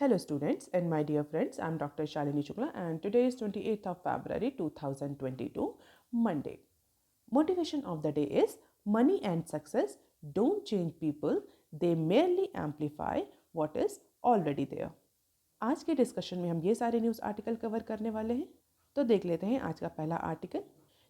Hello students and my dear friends, I am Dr. Shalini Shukla and today is 28th of February 2022, Monday. Motivation of the day is money and success don't change people, they merely amplify what is already there. आज के discussion में हम ये सारे news article cover करने वाले हैं, तो देख लेते हैं आज का पहला आर्टिकल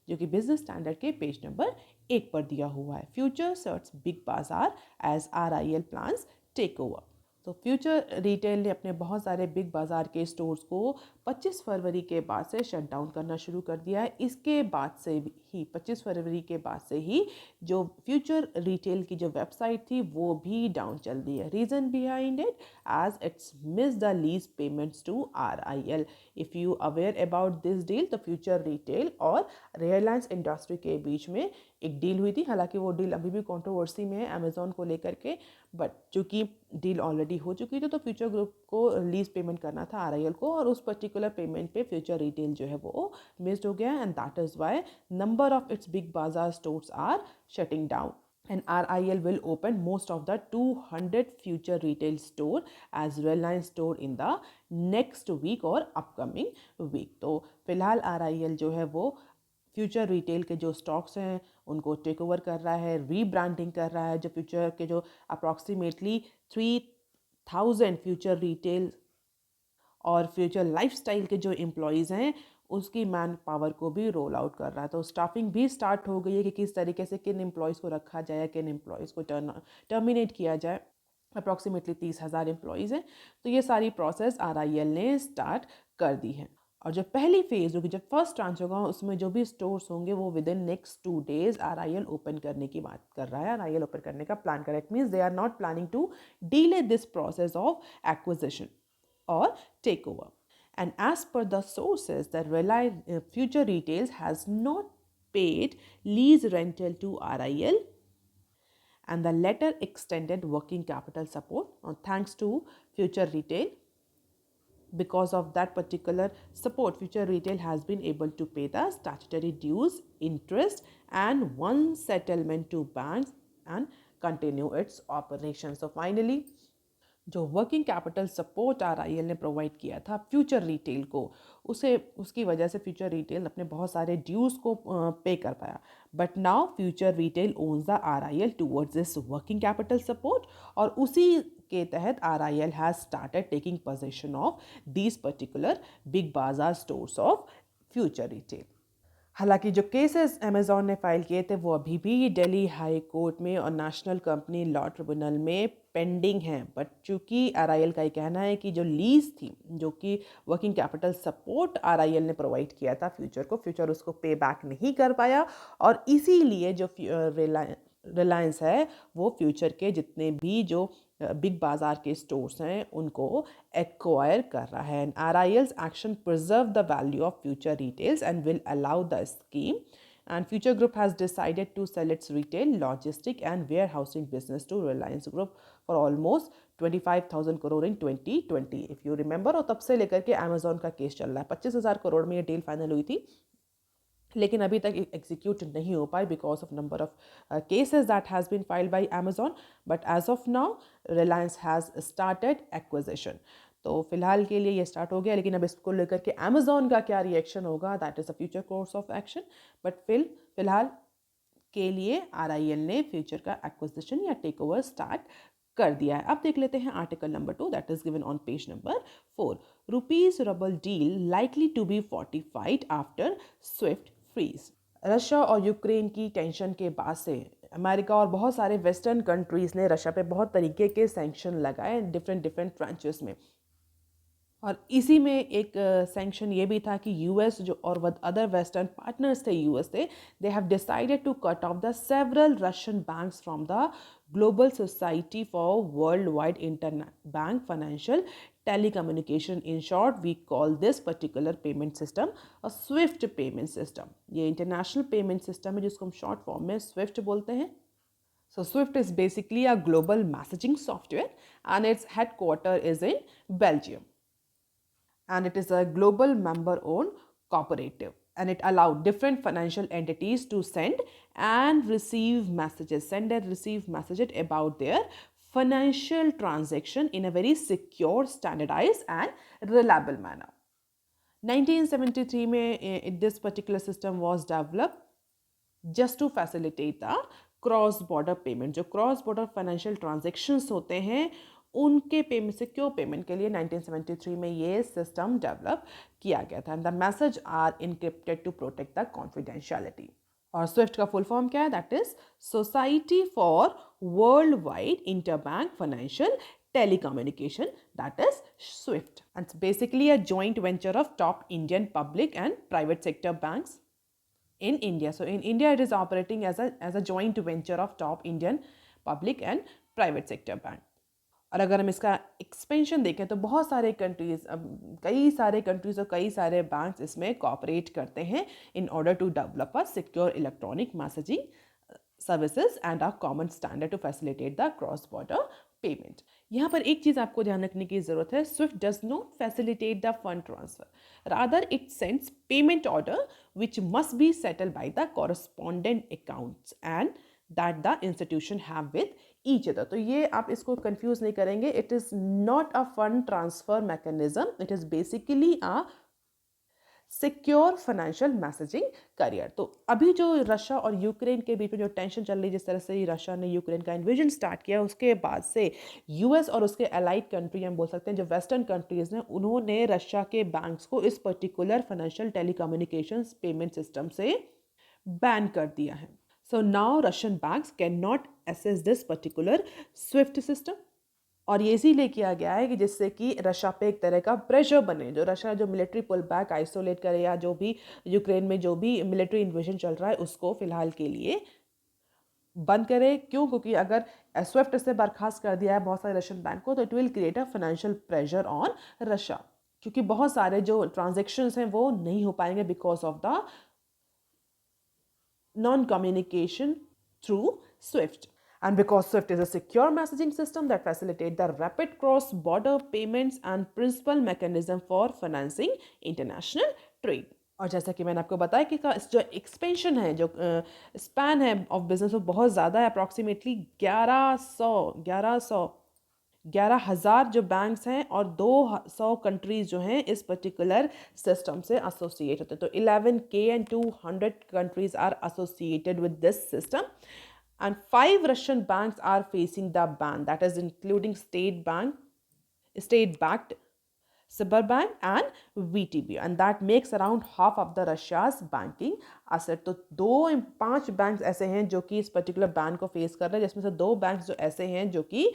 जो कि बिजनेस स्टैंडर्ड के पेज नंबर 1 पर दिया हुआ है। Future shuts big Bazaar as RIL plans take over. तो फ्यूचर रिटेल ने अपने बहुत सारे बिग बाज़ार के स्टोर्स को 25 फरवरी के बाद से शट डाउन करना शुरू कर दिया है। इसके बाद से ही 25 फरवरी के बाद से ही जो फ्यूचर रिटेल की जो वेबसाइट थी वो भी डाउन चल दी है। Reason behind it as it's miss the lease payments to RIL। If you aware about this deal, तो फ्यूचर रिटेल और रिलायंस इंडस्ट्री के बीच में एक डील हुई थी। हालांकि वो डील अभी भी कंट्रोवर्सी में है अमेजोन को लेकर के, बट चूँकि डील ऑलरेडी हो चुकी थी तो फ्यूचर ग्रुप को लीज पेमेंट करना था RIL को, और उस पर्टिकुलर पेमेंट पे फ्यूचर रिटेल जो है वो मिस्ड हो गया, and that is why number of its Big Bazaar stores are shutting down. And RIL will open most of the 200 future retail store as Reliance store in the next week or upcoming week. तो फिलहाल RIL जो है वो future retail के जो stocks हैं उनको take over कर रहा है, रीब्रांडिंग कर रहा है। जो फ्यूचर के जो अप्रॉक्सीमेटली 3000 फ्यूचर रिटेल और फ्यूचर लाइफस्टाइल के जो एम्प्लॉयज़ हैं उसकी मैन पावर को भी रोल आउट कर रहा है। तो स्टाफिंग भी स्टार्ट हो गई है कि किस तरीके से किन एम्प्लॉयज़ को रखा जाए, किन एम्प्लॉयज़ को टर्मिनेट किया जाए। अप्रॉक्सीमेटली 30,000 एम्प्लॉयज़ हैं, तो ये सारी प्रोसेस RIL ने स्टार्ट कर दी है। और जो पहली फेज़ होगी, जब फर्स्ट ट्रांच होगा, उसमें जो भी स्टोर्स होंगे वो with in next 2 days RIL open करने की बात कर रहा है, RIL ओपन करने का प्लान कर रहा है। It means they are not planning to delay this process of acquisition or takeover. And as per the sources, that Future Retails has not paid lease rental to RIL, and the letter extended working capital support. Thanks to Future Retail, because of that particular support, Future Retail has been able to pay the statutory dues, interest, and one settlement to banks and continue its operations. So finally, जो working capital support RIL ने provide किया था future retail को, उसे उसकी वजह से future retail अपने बहुत सारे ड्यूज़ को पे कर पाया। But now future retail owns the RIL towards this working capital support, और उसी के तहत RIL has started taking possession of these particular big Bazaar stores of future retail. हालांकि जो केसेस अमेजोन ने फाइल किए थे वो अभी भी दिल्ली हाई कोर्ट में और नेशनल कंपनी लॉ ट्रिब्यूनल में पेंडिंग हैं। बट चूँकि RIL का ये कहना है कि जो लीज थी, जो कि वर्किंग कैपिटल सपोर्ट RIL ने प्रोवाइड किया था फ्यूचर को, फ्यूचर उसको पे बैक नहीं कर पाया, और इसीलिए जो रिलायंस है वो फ्यूचर के जितने भी जो बिग बाजार के स्टोर्स हैं उनको एक्वायर कर रहा है। And RIL's action preserve the value of future retails and will allow the scheme. And Future Group has decided to sell its retail, logistic and warehousing business to Reliance Group for almost 25,000 crore in 2020. If you remember, और तब से लेकर के Amazon का case चल रहा है। 25,000 करोड़ में ये डील फाइनल हुई थी, लेकिन अभी तक एग्जीक्यूट नहीं हो पाई because of number of cases that has been filed by Amazon. But as of now Reliance has started acquisition. तो फिलहाल के लिए ये स्टार्ट हो गया, लेकिन अब इसको लेकर के अमेजोन का क्या रिएक्शन होगा, that is a future course of action. But फिलहाल के लिए RIL ने फ्यूचर का एक्विजिशन या टेक ओवर स्टार्ट कर दिया है। अब देख लेते हैं article number 2, that is given on page number 4। Rupees rouble deal likely to be fortified after swift freeze. Russia और यूक्रेन की टेंशन के बाद से अमेरिका और बहुत सारे वेस्टर्न कंट्रीज़ ने रशिया पे बहुत तरीके के सैंक्शन लगाए डिफरेंट ट्रांचेस में, और इसी में एक सैंक्शन ये भी था कि US जो और अदर वेस्टर्न पार्टनर्स थे US से, they have decided to cut off the several Russian banks from the global society for world wide inter bank financial telecommunication. In short, we call this particular payment system a SWIFT payment system. ये international payment system है जिसको हम short form में SWIFT बोलते हैं. So SWIFT is basically a global messaging software and its headquarter is in Belgium. And it is a global member-owned cooperative, and it allowed different financial entities to send and receive messages about their financial transaction in a very secure, standardized and reliable manner. 1973 में this particular system was developed just to facilitate the cross border payment. जो cross border financial transactions होते हैं उनके payment, secure payment के लिए 1973 में ये system develop किया गया था. And the message are encrypted to protect the confidentiality. और स्विफ्ट का फुल फॉर्म क्या है? That is society for world wide interbank financial telecommunication, that is SWIFT. And it's basically a joint venture of top Indian public and private sector banks in India. So in India it is operating as a joint venture of top Indian public and private sector bank. और अगर हम इसका expansion देखें तो बहुत सारे countries, कई सारे कंट्रीज़ और कई सारे बैंक्स इसमें कॉपरेट करते हैं in order to develop a secure electronic messaging services and a common standard to facilitate the cross-border payment. यहाँ पर एक चीज़ आपको ध्यान रखने की ज़रूरत है. Swift does not facilitate the fund transfer. Rather, it sends payment order which must be settled by the correspondent accounts and that the institution have with each other. तो ये आप इसको confuse नहीं करेंगे. It is not a fund transfer mechanism. It is basically a secure financial messaging career. तो अभी जो Russia और यूक्रेन के बीच में जो टेंशन चल रही है, जिस तरह से रशिया ने यूक्रेन का इन्वेजन स्टार्ट किया, उसके बाद से यूएस और उसके अलाइड कंट्री, हम बोल सकते हैं जो वेस्टर्न कंट्रीज़ हैं, उन्होंने रशिया के बैंक्स को इस particular financial telecommunications payment system से बैन कर दिया है. So now Russian banks can not access this particular swift system. और ये इसीलिए किया गया है कि जिससे कि रशिया पे एक तरह का प्रेशर बने, जो रशिया जो मिलिट्री पुल बैक आइसोलेट करे या जो भी यूक्रेन में जो भी मिलिट्री इन्वेजन चल रहा है उसको फिलहाल के लिए बंद करे. क्यों? क्योंकि अगर स्विफ्ट से बर्खास्त कर दिया है बहुत सारे रशियन बैंक को तो it will create a financial pressure on Russia, क्योंकि बहुत सारे जो ट्रांजेक्शन्स हैं वो नहीं हो पाएंगे because of the non communication through Swift. And because SWIFT is a secure messaging system that facilitates the rapid cross-border payments and principal mechanism for financing international trade. और जैसा कि मैंने आपको बताया कि जो एक्सपेंशन है, जो स्पैन है ऑफ बिजनेस वो बहुत ज़्यादा है. अप्रॉक्सीमेटली 11,000 जो बैंक्स हैं और 200 कंट्रीज़ जो हैं इस पर्टिकुलर सिस्टम से एसोसिएट होते हैं. तो 11K and 200 countries are associated with this system. And 5 Russian banks are facing the ban, that is including state-backed Sberbank and VTB, and that makes around half of the Russia's banking asset. तो 5 banks ऐसे हैं जो कि इस particular ban को face कर रहे हैं, जिसमें से 2 बैंक्स जो ऐसे हैं जो कि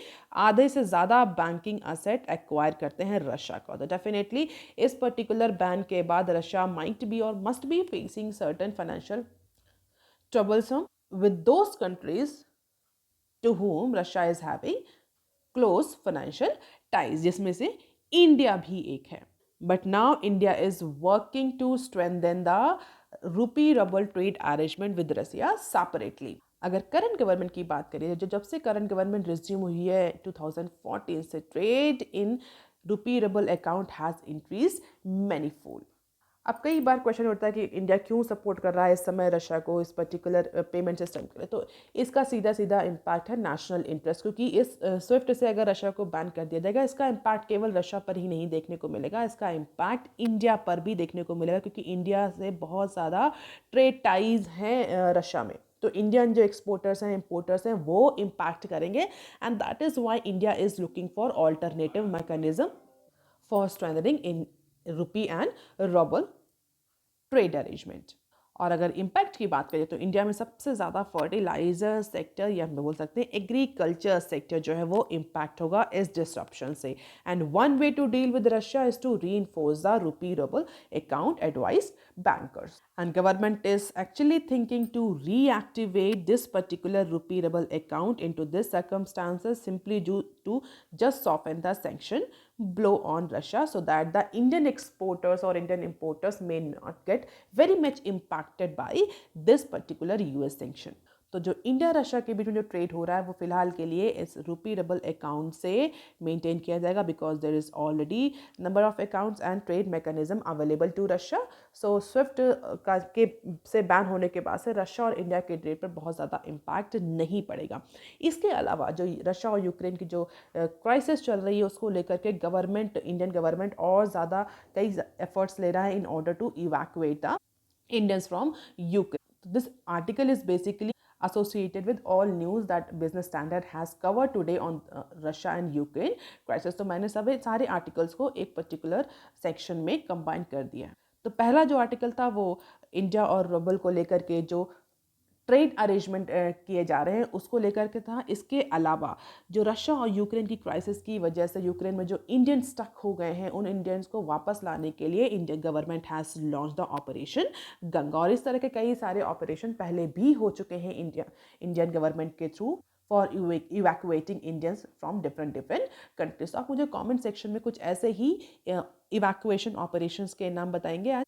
आधे से ज़्यादा बैंकिंग असेट एक्वायर करते हैं रशिया का. तो डेफिनेटली इस पर्टिकुलर बैन के बाद रशिया माइट बी और must be facing certain financial troublesome with those countries to whom Russia is having close financial ties, जिसमें से इंडिया भी एक है. But now India is working to strengthen the rupee ruble trade arrangement with Russia separately. अगर current government की बात करें, जब से करंट गवर्नमेंट रिज्यूम हुई है 2014 से, trade in rupee rouble account has increase many fold. अब कई बार क्वेश्चन उठता है कि इंडिया क्यों सपोर्ट कर रहा है इस समय रशिया को इस पर्टिकुलर पेमेंट सिस्टम के लिए. तो इसका सीधा सीधा इम्पैक्ट है नेशनल इंटरेस्ट, क्योंकि इस स्विफ्ट से अगर रशिया को बैन कर दिया जाएगा इसका इम्पैक्ट केवल रशिया पर ही नहीं देखने को मिलेगा, इसका इम्पैक्ट इंडिया पर भी देखने को मिलेगा, क्योंकि इंडिया से बहुत ज़्यादा ट्रेड टाइज हैं रशिया में. तो इंडियन जो एक्सपोर्टर्स हैं, इम्पोर्टर्स हैं, वो इम्पैक्ट करेंगे. And that is why India is looking for alternative mechanism for strengthening in rupee and rubble trade arrangement. और अगर इम्पैक्ट की बात करें तो इंडिया में सबसे ज़्यादा फर्टिलाइजर सेक्टर या हम बोल सकते हैं एग्रीकल्चर सेक्टर जो है वो इम्पैक्ट होगा इस डिसरप्शन से. And one way to deal with Russia is to reinforce the rupee rouble account advice bankers. And government is actually thinking to reactivate this particular rupee rouble account in to this circumstances simply to just soften the sanction blow on Russia so that the Indian exporters or Indian importers may not get very much impacted by this particular US sanction. तो जो India Russia के बीच में जो trade हो रहा है वो फिलहाल के लिए इस रूपी रबल अकाउंट से मेंटेन किया जाएगा, because there is already number of accounts and trade mechanism available to Russia. So swift का के से बैन होने के बाद से रशिया और इंडिया के ट्रेड पर बहुत ज़्यादा इम्पैक्ट नहीं पड़ेगा। इसके अलावा जो रशिया और यूक्रेन की जो क्राइसिस चल रही है उसको लेकर के गवर्नमेंट, इंडियन गवर्नमेंट और ज़्यादा कई एफर्ट्स ले रहा है in order to evacuate the Indians from Ukraine. This article is basically associated with all news that Business Standard has covered today on Russia and Ukraine crisis. तो मैंने सारे articles को एक पर्टिकुलर सेक्शन में combine कर दिया है। तो पहला जो आर्टिकल था वो इंडिया और रबल को लेकर के जो ट्रेड अरेंजमेंट किए जा रहे हैं उसको लेकर के था। इसके अलावा जो रशिया और यूक्रेन की क्राइसिस की वजह से यूक्रेन में जो इंडियन स्टक हो गए हैं उन इंडियंस को वापस लाने के लिए Indian government has launch the operation Ganga. और इस तरह के कई सारे ऑपरेशन पहले भी हो चुके हैं इंडियन गवर्नमेंट के through for evacuating Indians from different countries. तो आप मुझे कॉमेंट सेक्शन में कुछ ऐसे ही इवैक्यूएशन ऑपरेशंस के नाम बताएंगे आज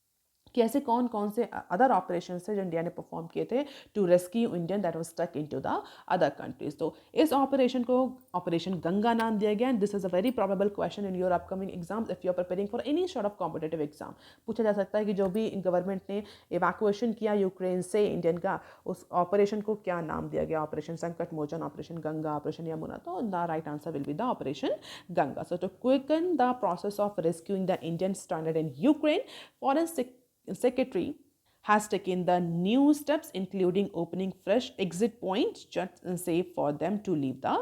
कि ऐसे कौन कौन से अदर ऑपरेशन से जो इंडिया ने परफॉर्म किए थे to rescue Indian that was stuck into the other countries. तो इस ऑपरेशन को ऑपरेशन गंगा नाम दिया गया। And this is a very probable question in your upcoming exams if you are preparing for any sort of competitive exam. पूछा जा सकता है कि जो भी गवर्नमेंट ने इवैक्यूएशन किया यूक्रेन से इंडियन का, उस ऑपरेशन को क्या नाम दिया गया? Operation Sankat Mochan, operation Ganga, operation Yamuna. तो the right answer will be the operation Ganga. So to quicken the process of rescuing the Indian stranded in Ukraine, foreign secretary has taken the new steps including opening fresh exit points just safe for them to leave the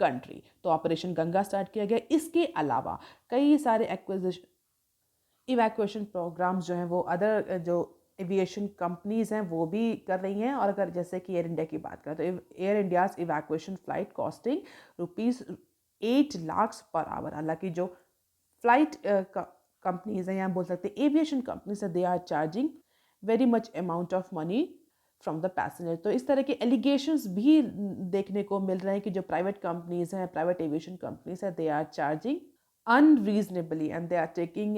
country. तो operation Ganga start किया गया। इसके अलावा कई सारे evacuation programmes जो हैं वो अदर जो एविएशन कंपनीज हैं वो भी कर रही हैं। और अगर जैसे कि एयर इंडिया की बात करें तो air India's evacuation flight costing ₹8 lakh per hour. हालांकि जो फ्लाइट कंपनीज हैं या बोल सकते हैं एविएशन कंपनीज है, they are charging very much amount of money from the passenger. तो इस तरह के एलिगेशंस भी देखने को मिल रहे हैं कि जो प्राइवेट कंपनीज हैं, प्राइवेट एविएशन कंपनीज है, they are charging unreasonably and they are taking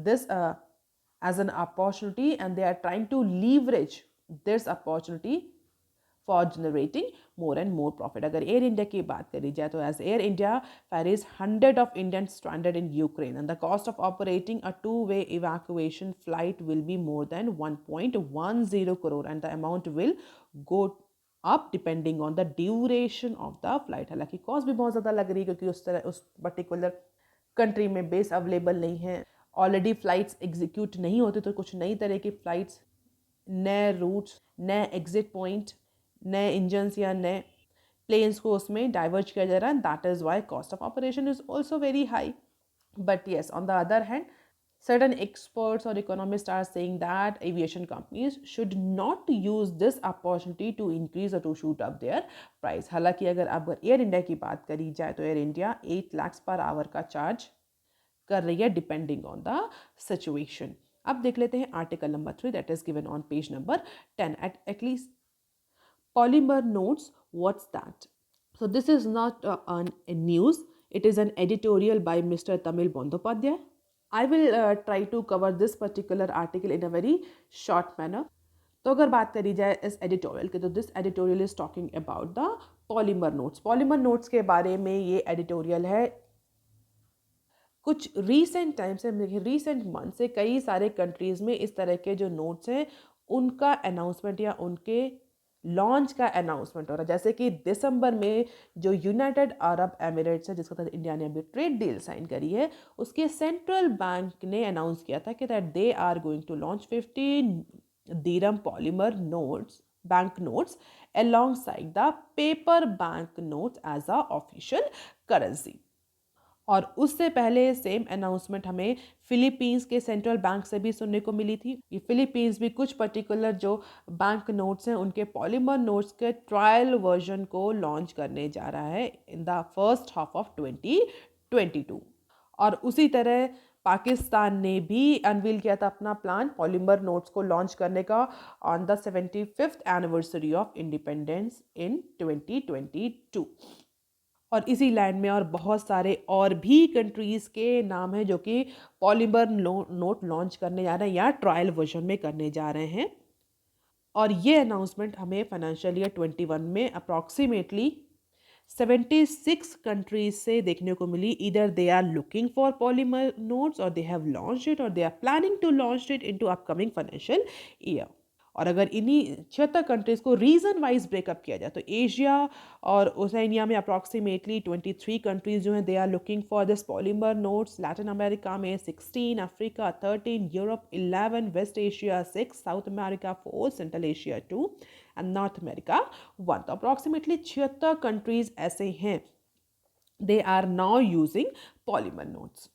this as an opportunity and they are trying to leverage this opportunity for generating more and more profit. अगर Air India की बात करी जाए तो as Air India ferries 100 of Indians stranded in Ukraine and the cost of operating a two-way evacuation flight will be more than 1.10 crore and the amount will go up depending on the duration of the flight. हालांकि cost भी बहुत ज़्यादा लग रही है क्योंकि उस particular country में बेस अवेलेबल नहीं है, ऑलरेडी फ्लाइट्स एग्जीक्यूट नहीं होते, तो कुछ नई तरह की फ्लाइट्स, नए रूट्स, नए एग्जिट पॉइंट, नए इंजन्स या नए प्लेन्स को उसमें डाइवर्ज किया जा रहा है। That is Y cost of operation is also very high. But yes, on the other hand certain experts or economists are saying that aviation companies should not use this opportunity to increase or to shoot up their price. हालांकि अगर Air India की बात करी जाए तो air India 8 lakh per hour का charge कर रही है डिपेंडिंग ऑन द सिचुएशन। अब देख लेते हैं article number 3 that is given on page number 10 at least polymer notes. What's that? So this is not a news, it is an editorial by Mr. Tamil Bandyopadhyay. I will try to cover this particular article in a very short manner. तो अगर बात करी जाए इस editorial की तो this editorial is talking about the polymer notes. Polymer notes के बारे में ये एडिटोरियल है। कुछ रीसेंट टाइम से, रीसेंट मंथ से कई सारे कंट्रीज़ में इस तरह के जो नोट्स हैं उनका अनाउंसमेंट या उनके लॉन्च का अनाउंसमेंट हो रहा है। जैसे कि दिसंबर में जो यूनाइटेड अरब एमिरेट्स है जिसके साथ इंडिया ने अभी ट्रेड डील साइन करी है, उसके सेंट्रल बैंक ने अनाउंस किया था कि that they are going to launch 50 dirham polymer notes, bank notes alongside the paper bank notes as a official currency. और उससे पहले सेम अनाउंसमेंट हमें फिलीपींस के सेंट्रल बैंक से भी सुनने को मिली थी। ये फिलीपींस भी कुछ पर्टिकुलर जो बैंक नोट्स हैं उनके पॉलीमर नोट्स के ट्रायल वर्जन को लॉन्च करने जा रहा है in the first half of 2022। और उसी तरह पाकिस्तान ने भी अनवील किया था अपना प्लान पॉलीमर नोट्स को लॉन्च करने का on the 75th anniversary of independence in 2022। और इसी लाइन में और बहुत सारे और भी कंट्रीज़ के नाम हैं जो कि पॉलीमर नोट लॉन्च करने जा रहे हैं या ट्रायल वर्जन में करने जा रहे हैं। और ये अनाउंसमेंट हमें फाइनेंशियल ईयर 21 में अप्रॉक्सीमेटली 76 कंट्रीज से देखने को मिली. Either they are looking for polymer notes और दे हैव लॉन्च्ड इट और they are planning to launch it into upcoming financial year. और अगर इन्हीं 76 कंट्रीज़ को रीजन वाइज ब्रेकअप किया जाए तो एशिया और ओसेनिया में अप्रॉक्सीमेटली 23 कंट्रीज़ जो हैं they are looking for this polymer notes. Latin America में 16, Africa 13, Europe 11, West Asia 6, South America 4, Central Asia 2 and North America 1. तो अप्रॉक्सीमेटली 76 कंट्रीज़ ऐसे हैं they are now using polymer notes.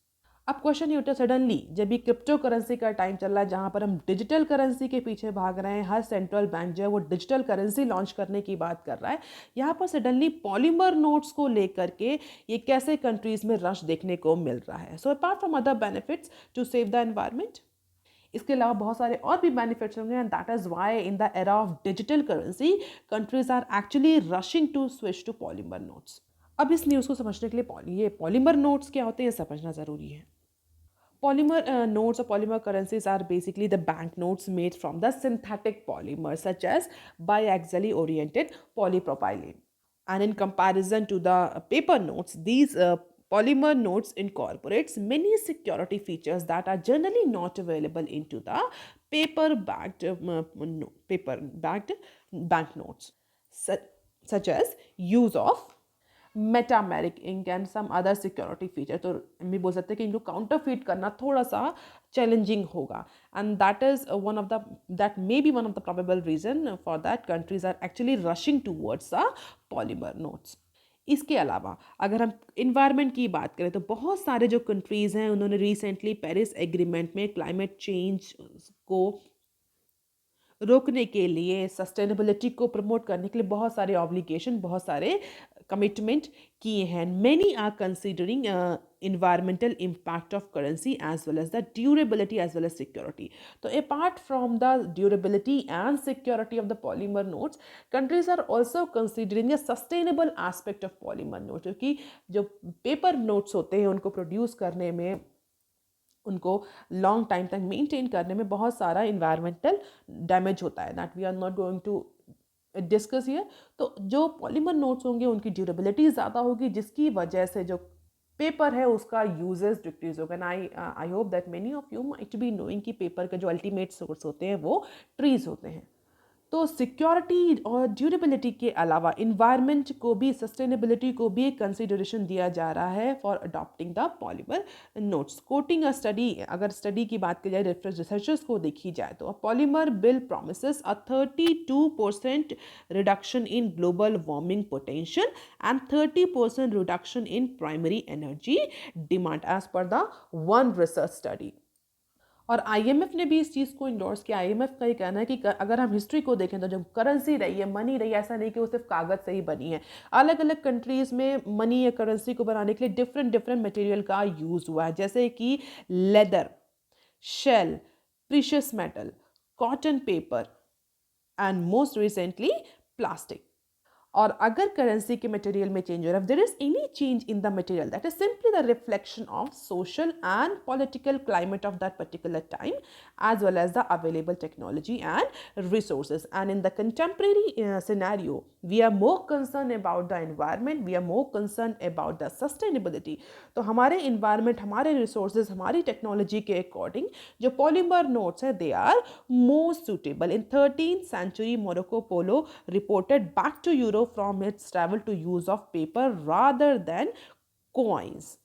अब question ये उठा suddenly जब ये क्रिप्टो करेंसी का टाइम चल रहा है जहां पर हम डिजिटल करेंसी के पीछे भाग रहे हैं, हर सेंट्रल बैंक जो है वो डिजिटल करेंसी लॉन्च करने की बात कर रहा है, यहाँ पर सडनली पॉलीमर नोट्स को लेकर के ये कैसे कंट्रीज में रश देखने को मिल रहा है. So apart from other benefits to save the environment, इसके अलावा बहुत सारे और भी बेनिफिट्स होंगे and that is why in the era of digital currency countries are actually rushing to switch to polymer notes. अब इस न्यूज़ को समझने के लिए ये पॉलीमर नोट्स क्या होते हैं ये समझना ज़रूरी है. Polymer notes or polymer currencies are basically the banknotes made from the synthetic polymers such as biaxially oriented polypropylene. And in comparison to the paper notes, these polymer notes incorporates many security features that are generally not available into the paper-backed banknotes, such as use of metameric ink and some other security feature. तो हम भी बोल सकते हैं कि इनको counterfeit करना थोड़ा सा चैलेंजिंग होगा and that may be one of the probable reason for that countries are actually rushing towards the polymer notes. इसके अलावा अगर हम इन्वायरमेंट की बात करें तो बहुत सारे जो कंट्रीज़ हैं उन्होंने रिसेंटली पेरिस एग्रीमेंट में क्लाइमेट चेंज को रोकने के लिए, सस्टेनेबिलिटी को प्रमोट करने के लिए बहुत सारे ऑब्लिगेशन, बहुत सारे कमिटमेंट किए हैं. Many are considering environmental impact of currency as well as the durability as well as security. So apart from the durability and security of the polymer notes, countries are also considering a sustainable aspect of polymer notes, क्योंकि जो paper notes होते हैं उनको produce करने में, उनको long time तक maintain करने में बहुत सारा इन्वायरमेंटल डैमेज होता है. That we are not going to discuss here. तो जो पॉलीमर नोट्स होंगे उनकी ड्यूरेबिलिटी ज़्यादा होगी, जिसकी वजह से जो पेपर है उसका यूजेस डिक्रीज होगा. I hope that many of you might be knowing कि पेपर के जो अल्टीमेट सोर्स होते हैं वो ट्रीज होते हैं. तो सिक्योरिटी और ड्यूरेबिलिटी के अलावा इन्वायरमेंट को भी, सस्टेनेबिलिटी को भी एक कंसिडरेशन दिया जा रहा है for adopting the polymer notes. Quoting a study, अगर स्टडी की बात की जाए, रिसर्चर्स को देखी जाए तो polymer bill promises a 32% reduction in global warming potential and 30% reduction in primary energy demand as per the one research study. और आईएमएफ ने भी इस चीज़ को इंडोर्स किया. आईएमएफ का ये कहना है कि अगर हम हिस्ट्री को देखें तो जो करेंसी रही है, मनी रही है, ऐसा नहीं कि वो सिर्फ कागज़ से ही बनी है. अलग अलग कंट्रीज़ में मनी या करेंसी को बनाने के लिए डिफरेंट मटेरियल का यूज़ हुआ है, जैसे कि leather, shell, precious metal, cotton paper and most recently plastic. और अगर करेंसी के मटेरियल में चेंज हो रहा है, there is any change in the material, that is simply the reflection of social and political climate of that particular time as well as the available technology and resources. And in the contemporary scenario, we are more concerned about the environment, we are more concerned about the sustainability. तो हमारे environment, हमारे resources, हमारी technology के according जो polymer notes हैं, they are more suitable. In 13th century, Marco Polo reported back to Europe from its travel to use of paper rather than coins.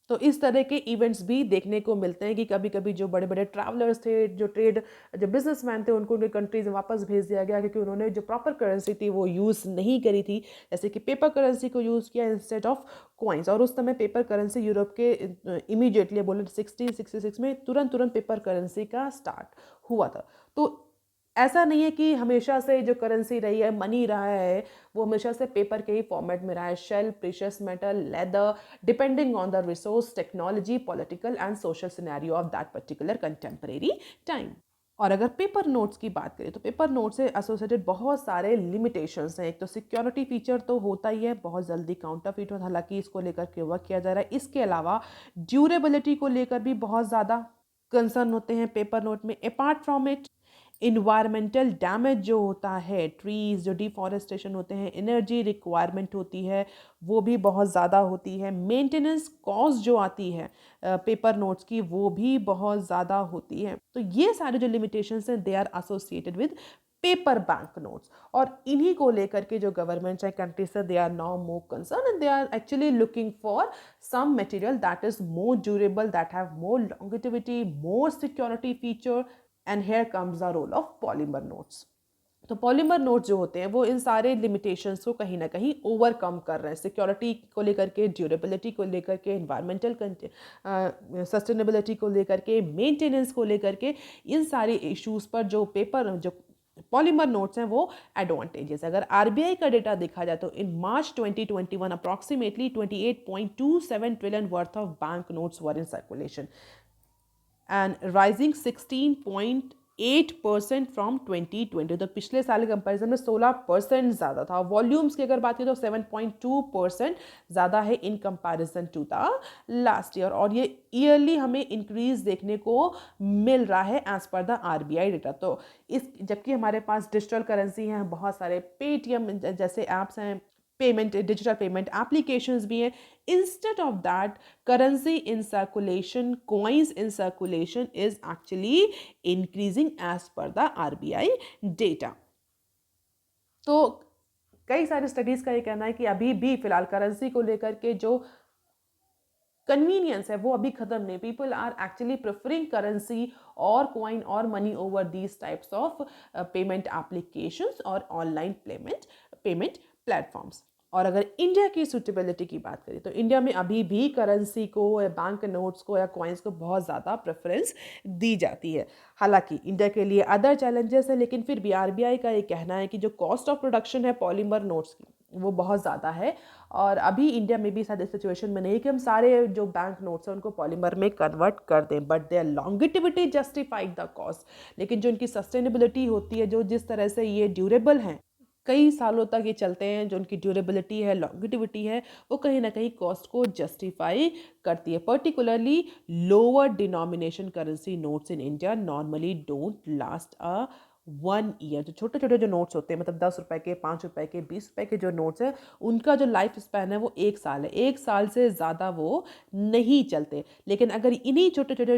तो इस तरह के इवेंट्स भी देखने को मिलते हैं कि कभी कभी जो बड़े बड़े ट्रैवलर्स थे, जो बिजनेसमैन थे, उनको उनके कंट्रीज में वापस भेज दिया गया क्योंकि उन्होंने जो प्रॉपर करेंसी थी वो यूज़ नहीं करी थी, जैसे कि पेपर करेंसी को यूज़ किया इंस्टेड ऑफ कॉइन्स. और उस समय पेपर करेंसी यूरोप के इमीडिएटली बोले 1666 में तुरंत पेपर करेंसी का स्टार्ट हुआ था. तो ऐसा नहीं है कि हमेशा से जो करेंसी रही है, मनी रहा है, वो हमेशा से पेपर के ही फॉर्मेट में रहा है. Shell, precious metal, leather, depending on the resource, technology, political and social scenario of that particular contemporary time. और अगर पेपर नोट्स की बात करें तो पेपर नोट से एसोसिएटेड बहुत सारे लिमिटेशंस हैं. एक तो सिक्योरिटी फीचर तो होता ही है, बहुत जल्दी काउंटरफीट होता है, हालांकि इसको लेकर के वर्क किया जा रहा है. इसके अलावा ड्यूरेबिलिटी को लेकर भी बहुत ज़्यादा कंसर्न होते हैं पेपर नोट में. Apart from it, environmental damage जो होता है, ट्रीज़ जो डिफॉरेस्टेशन होते हैं, एनर्जी रिक्वायरमेंट होती है वो भी बहुत ज़्यादा होती है, मेंटेनेंस कॉस्ट जो आती है पेपर नोट्स की वो भी बहुत ज़्यादा होती है। तो ये सारे जो लिमिटेशंस हैं they are associated with paper bank notes, और इन्हीं को लेकर के जो गवर्नमेंट्स हैं कंट्रीज से they are now more concern and they are actually looking for some material that is more durable, that have more longevity, more security feature, and here comes the role of polymer notes. तो polymer notes जो होते हैं वो इन सारे limitations को कहीं ना कहीं ओवरकम कर रहे हैं, सिक्योरिटी को लेकर के, ड्यूरेबिलिटी को लेकर के, इन्वायरमेंटल सस्टेनेबिलिटी को लेकर के, मेंटेनेंस को लेकर के, इन सारे इश्यूज पर जो पॉलीमर नोट्स हैं वो एडवांटेजेस। अगर आरबीआई का डेटा देखा जाए तो इन मार्च 2021 approximately 28.27 trillion worth of bank notes were in circulation and rising 16.8% from 2020। तो पिछले साल के कंपेरिजन में 16% ज़्यादा था। वॉल्यूम्स की अगर बात करें तो 7.2% ज़्यादा है in comparison to the last year, और ये ईयरली हमें इंक्रीज देखने को मिल रहा है as per the RBI data. तो इस जबकि हमारे पास डिजिटल करेंसी हैं, बहुत सारे पेटीएम जैसे ऐप्स हैं, पेमेंट डिजिटल पेमेंट एप्लीकेशंस भी हैं, instead of that currency in circulation, coins in circulation is actually increasing as per the RBI data. तो कई सारे स्टडीज का ये कहना है कि अभी भी फिलहाल करेंसी को लेकर के जो कन्वीनियंस है वो अभी खत्म नहीं। People are actually preferring currency और कॉइन और money over these types of payment applications और ऑनलाइन पेमेंट प्लेटफॉर्म्स। और अगर इंडिया की सूटेबिलिटी की बात करें तो इंडिया में अभी भी करेंसी को या बैंक नोट्स को या कॉइन्स को बहुत ज़्यादा प्रेफरेंस दी जाती है। हालांकि इंडिया के लिए अदर चैलेंजेस है, लेकिन फिर भी आरबीआई का ये कहना है कि जो कॉस्ट ऑफ प्रोडक्शन है पॉलीमर नोट्स की वो बहुत ज़्यादा है, और अभी इंडिया में भी शायद इस सिचुएशन में नहीं कि हम सारे जो बैंक नोट्स हैं उनको पॉलीमर में कन्वर्ट कर दें, but their longevity justified the cost. लेकिन जो इनकी सस्टेनेबिलिटी होती है, जो जिस तरह से ये ड्यूरेबल हैं, कई सालों तक ये चलते हैं, जो उनकी ड्यूरेबिलिटी है, लॉन्गिटिविटी है, वो कहीं ना कहीं कॉस्ट को जस्टिफाई करती है। Particularly lower denomination currency notes in India normally don't last a 1 year. जो छोटे छोटे जो नोट्स होते हैं, मतलब 10 रुपए के, 5 रुपए के, 20 रुपए के जो नोट्स हैं, उनका जो लाइफ स्पैन है वो 1 साल है। 1 साल से ज़्यादा वो नहीं चलते। लेकिन अगर इन्हीं छोटे छोटे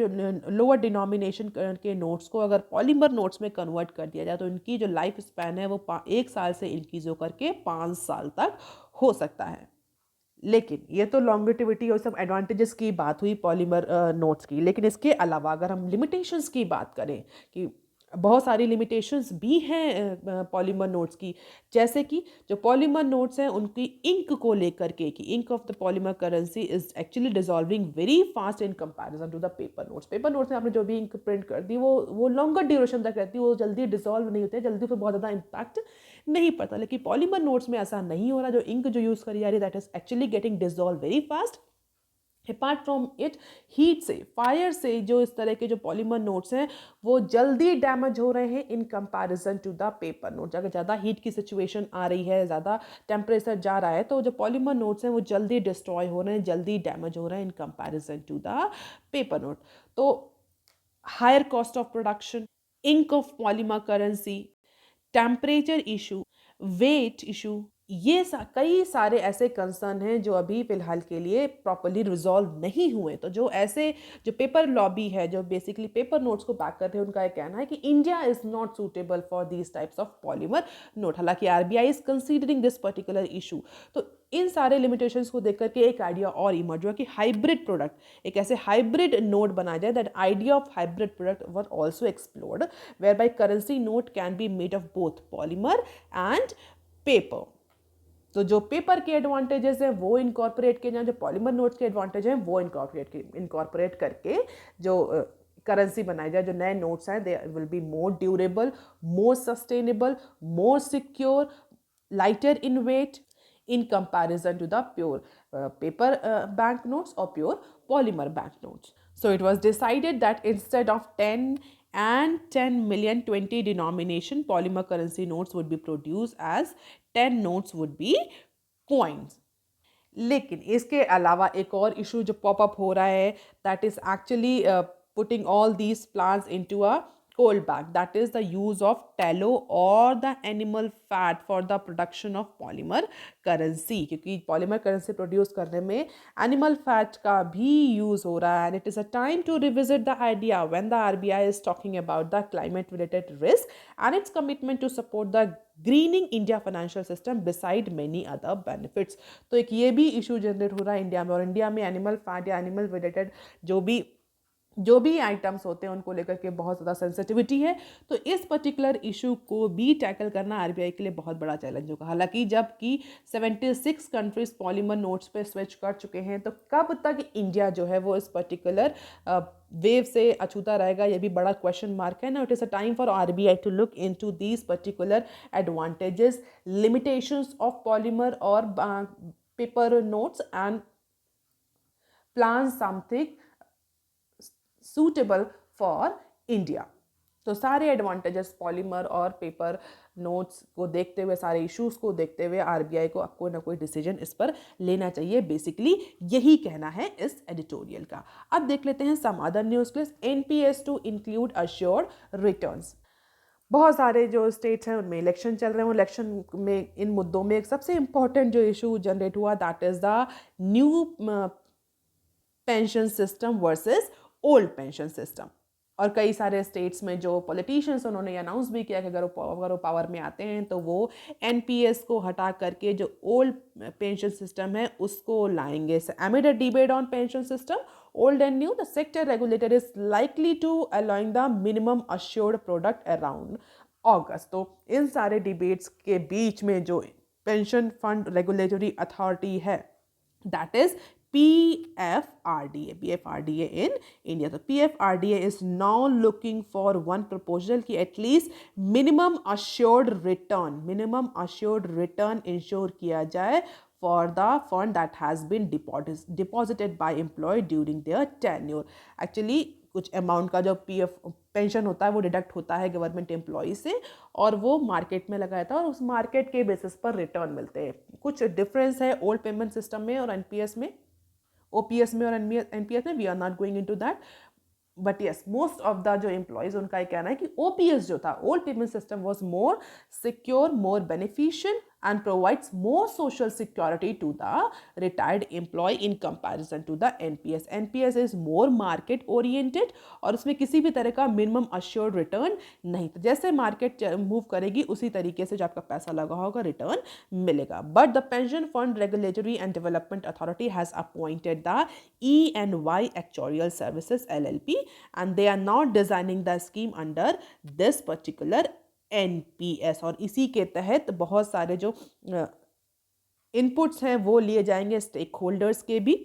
लोअर डिनोमिनेशन के नोट्स को अगर पॉलीमर नोट्स में कन्वर्ट कर दिया जाए तो इनकी जो लाइफ स्पैन है वो 1 साल से इंक्रीज होकर के 5 साल तक हो सकता है। लेकिन ये तो लॉन्गिटिविटी और सब एडवांटेजेस की बात हुई पॉलीमर नोट्स की, लेकिन इसके अलावा अगर हम लिमिटेशंस की बात करें कि बहुत सारी लिमिटेशंस भी हैं पॉलीमर नोट्स की, जैसे कि जो पॉलीमर नोट्स हैं उनकी इंक को लेकर के, कि ink of the polymer currency is actually dissolving very fast in comparison to the paper notes. Paper notes में आपने जो भी इंक प्रिंट कर दी वो लॉन्गर ड्यूरेशन तक रहती है, वो जल्दी डिजॉल्व नहीं होते, जल्दी फिर बहुत ज़्यादा इम्पैक्ट नहीं पड़ता। लेकिन पॉलीमर नोट्स में ऐसा नहीं हो रहा। जो इंक जो यूज़ करी जा रही है that is actually getting dissolve very fast. Apart from it, heat से, फायर से जो इस तरह के जो पॉलीमर नोट्स हैं वो जल्दी डैमेज हो रहे हैं in comparison to the paper notes. अगर ज़्यादा हीट की सिचुएशन आ रही है, ज़्यादा टेम्परेचर जा रहा है, तो जो पॉलीमर नोट्स हैं वो जल्दी डिस्ट्रॉय हो रहे हैं, जल्दी डैमेज हो रहे हैं in comparison to the paper note. तो higher cost of production, ink of polymer currency, temperature issue, weight issue, ये कई सारे ऐसे कंसर्न हैं जो अभी फ़िलहाल के लिए प्रॉपरली रिजॉल्व नहीं हुए। तो जो पेपर लॉबी है, जो बेसिकली पेपर नोट्स को बैक करते हैं, उनका ये कहना है कि India is not suitable for these types of polymer note. हालांकि RBI is considering this particular issue. तो इन सारे लिमिटेशंस को देख करके एक आइडिया और इमर्ज हुआ कि हाइब्रिड प्रोडक्ट, एक ऐसे हाइब्रिड नोट बनाया जाए। That idea of hybrid product were also explored, where by currency note can be made of both polymer and paper. तो जो पेपर के एडवांटेजेस हैं वो इनकॉर्पोरेट किए जाएं, जो पॉलीमर नोट्स के एडवांटेज हैं वो इनकॉर्पोरेट करके जो करेंसी बनाई जाए। जो नए नोट्स हैं they will be more durable, more sustainable, more secure, lighter in weight in comparison to the pure paper bank notes or pure polymer bank notes. So it was decided that instead of 10 and 10 million 20 denomination polymer currency notes would be produced as 10 notes would be coins. लेकिन इसके अलावा एक और issue जो popup हो रहा है, that is actually putting all these plans into a coalback, that is the use of tallow or the animal fat for the production of polymer currency, क्योंकि polymer currency produce करने में animal fat का भी use हो रहा है. And it is a time to revisit the idea when the RBI is talking about the climate related risk and its commitment to support the greening India financial system beside many other benefits. तो एक ये भी issue generate हो रहा है India में, और India में animal fat या animal related जो भी आइटम्स होते हैं उनको लेकर के बहुत ज़्यादा सेंसिटिविटी है. तो इस पर्टिकुलर इशू को भी टैकल करना आरबीआई के लिए बहुत बड़ा चैलेंज होगा. हालांकि जबकि 76 कंट्रीज पॉलीमर नोट्स पे स्विच कर चुके हैं, तो कब तक इंडिया जो है वो इस पर्टिकुलर वेव से अछूता रहेगा, ये भी बड़ा क्वेश्चन मार्क है ना. It is a time for RBI to look into these particular advantages, limitations of polymer और paper notes and plan something suitable for India. तो सारे एडवांटेजेस पॉलीमर और पेपर नोट्स को देखते हुए, सारे इश्यूज को देखते हुए आरबीआई को कोई ना कोई डिसीजन इस पर लेना चाहिए. बेसिकली यही कहना है इस एडिटोरियल का. अब देख लेते हैं some other news clips. NPS to include assured returns. बहुत सारे जो स्टेट्स हैं उनमें इलेक्शन चल रहे हैं. इलेक्शन में इन मुद्दों में एक सबसे इंपॉर्टेंट जो इशू जनरेट हुआ, that is the new pension system versus old pension system. और कई सारे स्टेट्स में जो पॉलिटिशियंस उन्होंने अनाउंस भी किया कि अगर वो पावर में आते हैं तो वो एनपीएस को हटा करके जो ओल्ड पेंशन सिस्टम है उसको लाएंगे. Amid a debate on pension system, old and new, the sector regulator is likely to allowing the minimum assured product around August. तो इन सारे डिबेट्स के बीच में जो पेंशन फंड रेगुलेटरी अथॉरिटी है, that is PFRDA in India. So PFRDA is now looking for one proposal कि at least minimum assured return ensure किया जाए for the fund that has been deposited by employee during their tenure. Actually कुछ amount का जो PF pension होता है वो deduct होता है गवर्नमेंट एम्प्लॉय से, और वो मार्केट में लगाया था और उस मार्केट के बेसिस पर रिटर्न मिलते हैं. कुछ डिफरेंस है ओल्ड पेमेंट सिस्टम में और एनपीएस में, ओपीएस में और एनपीएस में. We are not going into that, but yes most of the जो एम्प्लॉयज उनका ये कहना है कि ओपीएस जो था, old payment system was more secure, more beneficial and provides more social security to the retired employee in comparison to the NPS. NPS is more market oriented और उसमें किसी भी तरह का minimum assured return नहीं. तो जैसे मार्केट मूव करेगी उसी तरीके से जो आपका पैसा लगा होगा रिटर्न मिलेगा. But the Pension Fund Regulatory and Development Authority has appointed the E&Y Actuarial Services LLP and they are now designing the scheme under this particular NPS. और इसी के तहत बहुत सारे जो इनपुट्स हैं वो लिए जाएंगे स्टेक होल्डर्स के भी,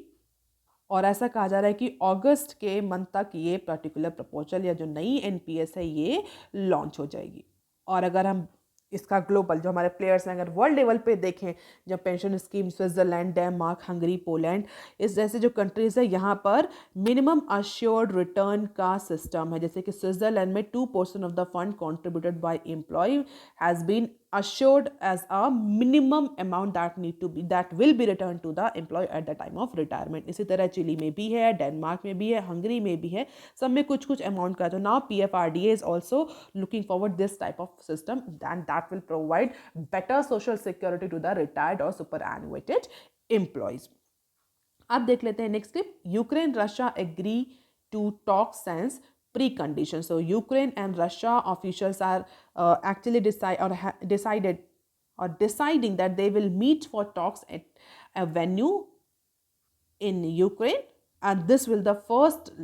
और ऐसा कहा जा रहा है कि अगस्त के मंथ तक ये पर्टिकुलर प्रपोजल या जो नई एनपीएस है ये लॉन्च हो जाएगी. और अगर हम इसका ग्लोबल जो हमारे प्लेयर्स हैं, अगर वर्ल्ड लेवल पे देखें, जब pension scheme Switzerland, Denmark, Hungary, Poland, इस जैसे जो कंट्रीज़ है यहाँ पर मिनिमम अश्योर्ड रिटर्न का सिस्टम है. जैसे कि स्विट्जरलैंड में 2% of the fund contributed by employ has been assured as a minimum amount that will be returned to the employee at the time of retirement. इसी तरह चिली में भी है, डेनमार्क में भी है, हंगरी में भी है, सब में कुछ कुछ अमाउंट का. तो now PFRDA is also looking forward this type of system and that will provide better social security to the retired or superannuated employees. अब देख लेते हैं next clip. Ukraine Russia agree to talk sans preconditions. So Ukraine and Russia officials are actually deciding that they will meet for talks at a venue in Ukraine, and this will the first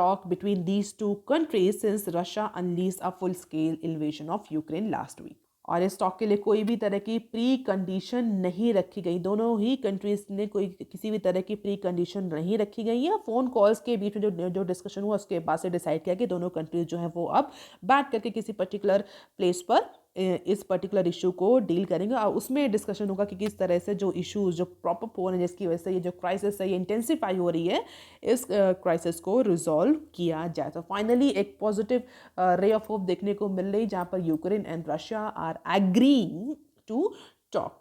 talk between these two countries since Russia unleashed a full-scale invasion of Ukraine last week. और इस talk के लिए कोई भी तरह की pre condition नहीं रखी गई. दोनों ही कंट्रीज ने कोई किसी भी तरह की प्री कंडीशन नहीं रखी गई है. फ़ोन कॉल्स के बीच में जो डिस्कशन हुआ उसके बाद से डिसाइड किया कि दोनों कंट्रीज जो है वो अब बैठ करके किसी पर्टिकुलर प्लेस पर इस पर्टिकुलर इशू को डील करेंगे, और उसमें डिस्कशन होगा कि किस तरह से जो इश्यूज जो प्रॉपर हो रहे हैं जिसकी वजह से ये जो क्राइसिस है ये इंटेंसिफाई हो रही है, इस क्राइसिस को रिजॉल्व किया जाए. तो फाइनली एक पॉजिटिव रे ऑफ होप देखने को मिल रही जहाँ पर Ukraine and Russia are agreeing to talk.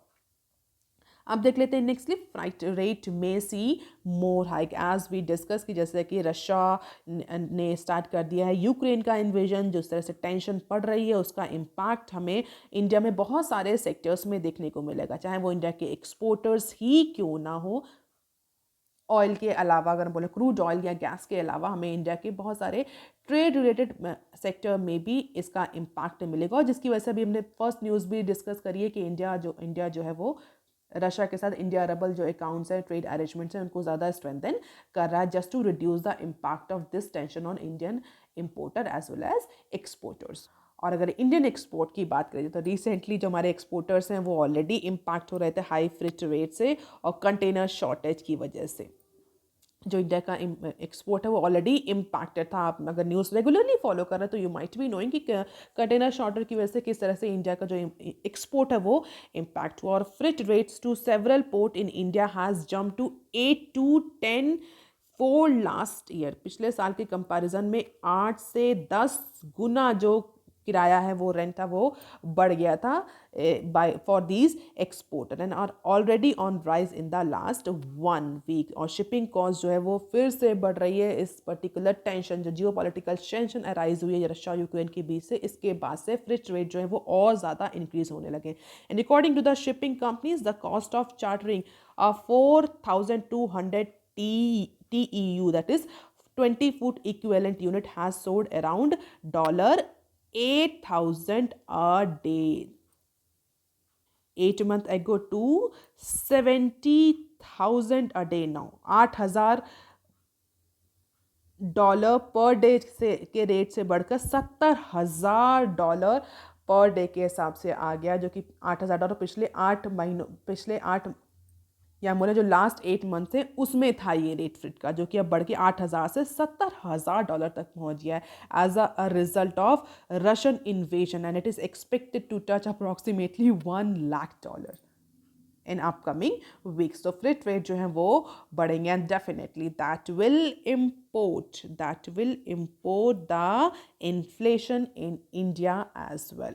अब देख लेते हैं नेक्स्टली फ्राइट रेट में see more hike as we discuss कि जैसे कि रशिया ने स्टार्ट कर दिया है यूक्रेन का इन्वेजन, जिस तरह से टेंशन पड़ रही है उसका इम्पैक्ट हमें इंडिया में बहुत सारे सेक्टर्स में देखने को मिलेगा, चाहे वो इंडिया के एक्सपोर्टर्स ही क्यों ना हो। ऑयल के अलावा अगर बोले क्रूड ऑयल या गैस के अलावा हमें इंडिया के बहुत सारे ट्रेड रिलेटेड सेक्टर में भी इसका इम्पैक्ट मिलेगा, और जिसकी वजह से अभी हमने फर्स्ट न्यूज़ भी डिस्कस करी है कि इंडिया जो है वो रशिया के साथ इंडिया रबल जो अकाउंट्स हैं, ट्रेड अरेंजमेंट्स हैं, उनको ज़्यादा स्ट्रेंथन कर रहा है just to reduce the impact of this tension on Indian importer as well as exporters. और अगर इंडियन एक्सपोर्ट की बात करें तो रिसेंटली जो हमारे एक्सपोर्टर्स हैं वो ऑलरेडी इम्पैक्ट हो रहे थे हाई फ्रिट रेट से और कंटेनर शॉर्टेज की वजह से। जो इंडिया का एक्सपोर्ट है वो ऑलरेडी इम्पैक्टेड था। आप अगर न्यूज़ रेगुलरली फॉलो कर रहे हैं तो यू माइट बी नोइंग कि कंटेनर शॉर्टेज की वजह से किस तरह से इंडिया का जो एक्सपोर्ट है वो इम्पैक्ट हुआ। और freight rates to several port in India has jump to 8 to 10 for last year. पिछले साल के कंपैरिजन में 8 से 10 गुना जो किराया है वो रेंट था वो बढ़ गया था by for these exporter and are already on rise in the last 1 week. और शिपिंग कॉस्ट जो है वो फिर से बढ़ रही है इस पर्टिकुलर टेंशन, जो जियो पॉलिटिकल टेंशन अराइज हुई है रशिया यूक्रेन के बीच से, इसके बाद से फ्रिट रेट जो है वो और ज़्यादा इंक्रीज होने लगे। And according to the shipping companies the cost of chartering 4,200 TEU, that is 20-foot equivalent unit, has soared around $8,000 a day 8 months ago to 70,000 a day now। $8,000 per day से के rate से बढ़कर $70,000 per day के हिसाब से आ गया, जो कि $8,000 पिछले 8 या बोले जो लास्ट 8 मंथ से उसमें था ये रेट फ्रिट का, जो कि अब बढ़ के 8,000 से $70,000 तक पहुंच गया है as a result of Russian invasion, and it is expected to touch approximately $1,00,000 in upcoming weeks. तो फ्रिट रेट जो है वो बढ़ेंगे and definitely that will import the inflation in India as well.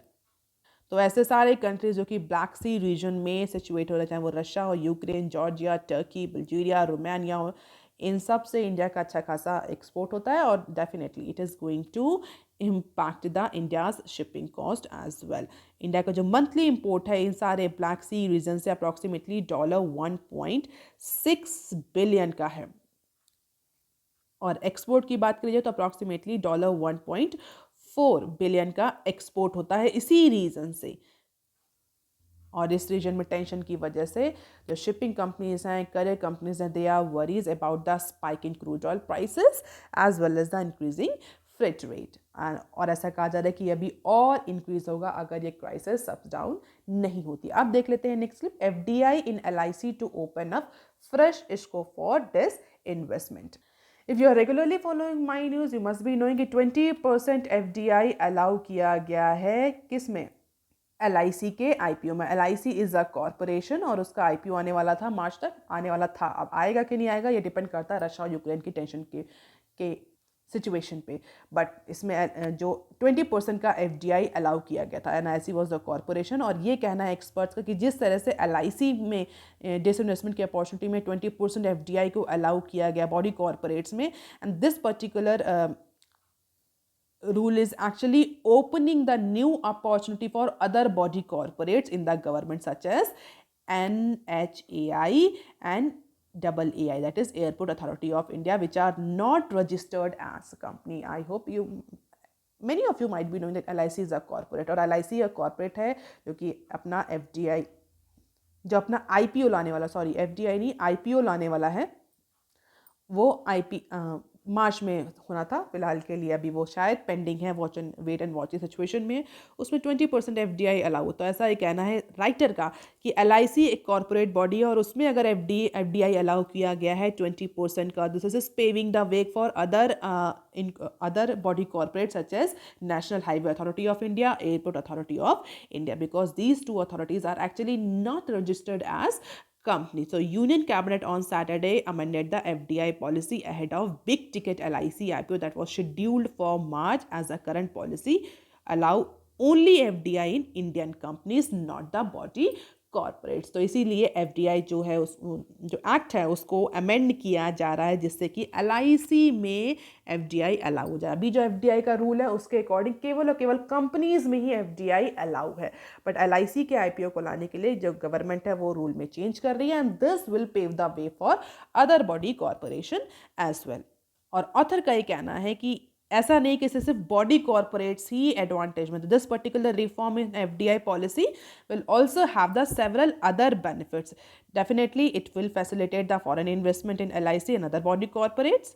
तो ऐसे सारे कंट्रीज जो कि ब्लैक सी रीजन में सिचुएट हो रहे, चाहे वो रशिया हो, Ukraine, Georgia, Turkey, Bulgaria, Romania हो, इन सब से इंडिया का अच्छा खासा एक्सपोर्ट होता है और definitely it is going to impact the India's shipping cost as well. India का जो मंथली इम्पोर्ट है इन सारे ब्लैक सी रीजन से अप्रॉक्सीमेटली $1.6 बिलियन का है, और एक्सपोर्ट की बात करिए तो अप्रॉक्सीमेटली $1.4 बिलियन का एक्सपोर्ट होता है इसी रीजन से। और इस रीजन में टेंशन की वजह से जो शिपिंग कंपनीज हैं, करियर कंपनीज हैं, they are worries about the spike in crude oil prices as well as the increasing freight rate. और ऐसा कहा जा रहा है कि अभी और इंक्रीज होगा अगर ये क्राइसिस सब डाउन नहीं होती। अब देख लेते हैं next clip. FDI in LIC to open up fresh scope for this investment. If you are regularly following my news, you must be knowing कि 20% FDI अलाउ किया गया है किसमें, LIC के IPO में। LIC इज़ अ कॉरपोरेशन और उसका IPO आने वाला था, मार्च तक आने वाला था। अब आएगा कि नहीं आएगा ये डिपेंड करता है रशिया और यूक्रेन की टेंशन के सिचुएशन पे, बट इसमें जो 20% का FDI अलाउ किया गया था, NIC वॉज द कॉरपोरेशन। और ये कहना है एक्सपर्ट्स का कि जिस तरह से LIC में डिसइन्वेस्टमेंट की अपॉर्चुनिटी में 20% FDI को अलाउ किया गया बॉडी कॉरपोरेट्स में, and this particular rule is actually opening the new opportunity for other body corporates in the government such as NHAI and AAI, that is Airport Authority of India, which are not registered as a company. I hope many of you might be knowing that LIC is a corporate, और LIC एक corporate है जो कि अपना FDI जो अपना IPO लाने वाला, सॉरी FDI नहीं IPO लाने वाला है, वो मार्च में होना था। फिलहाल के लिए अभी वो शायद पेंडिंग है, वेट एंड वॉच की सिचुएशन में। उसमें 20% FDI अलाउ होता है। ऐसा ही कहना है राइटर का कि LIC एक कॉर्पोरेट बॉडी है और उसमें अगर FDI अलाउ किया गया है 20% का, this is paving the way for other body corporate such as National Highway Authority of India, Airport Authority of India, because these two authorities are actually not registered as company. So Union Cabinet on Saturday amended the FDI policy ahead of big ticket LIC IPO that was scheduled for March, as the current policy allow only FDI in Indian companies, not the body corporates. तो इसीलिए FDI जो है उस जो act है उसको amend किया जा रहा है जिससे कि एलआईसी में एफडीआई अलाउ हो जाए। अभी जो एफडीआई का रूल है उसके अकॉर्डिंग केवल और केवल कंपनीज में ही एफडीआई अलाउ है, बट एलआईसी के आईपीओ को लाने के लिए जो गवर्नमेंट है वो रूल में चेंज कर रही है, and this will pave the way for other body corporation as well. और ऑथर का ये कहना है कि ऐसा नहीं कि सिर्फ बॉडी कॉरपोरेट्स ही एडवांटेज में, this particular reform in FDI policy will also have the several other benefits. Definitely, it will facilitate the foreign investment in LIC and other body corporates.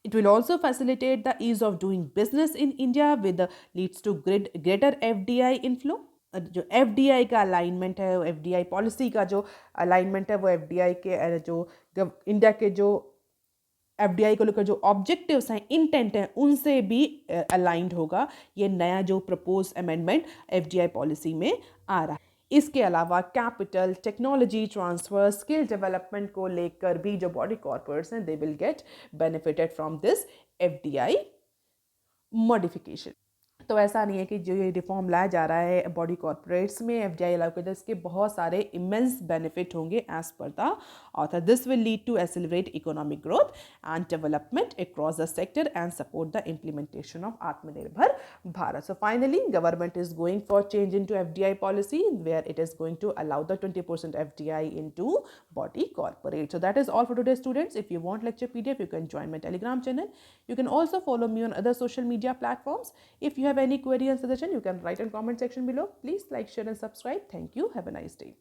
It will also facilitate the ease of doing business in India with the leads to greater FDI inflow. जो FDI का alignment है, FDI policy का जो alignment है वो FDI के जो India के जो एफडीआई को लेकर जो ऑब्जेक्टिव्स हैं, इंटेंट हैं, उनसे भी अलाइंड होगा ये नया जो प्रपोज अमेंडमेंट एफडीआई पॉलिसी में आ रहा है। इसके अलावा capital, technology transfer, skill development को लेकर भी जो बॉडी कॉर्पोरेट्स हैं they will get benefited from this FDI modification. तो ऐसा नहीं है कि जो ये रिफॉर्म लाया जा रहा है बॉडी कॉर्पोरेट्स में एफडीआई अलाउ कर, इसके बहुत सारे इमेंस बेनिफिट होंगे as per the author. This will lead to accelerate economic growth and development across the sector and support the implementation of Aatmanirbhar Bharat. So finally government is going for change in to FDI policy where it is going to allow the 20% FDI in to body corporate. So that is all for today, students. If you want lecture PDF, you can join my Telegram channel. You can also follow me on other social media platforms. If you have any query and suggestion, you can write in comment section below. Please like, share and subscribe. Thank you. Have a nice day.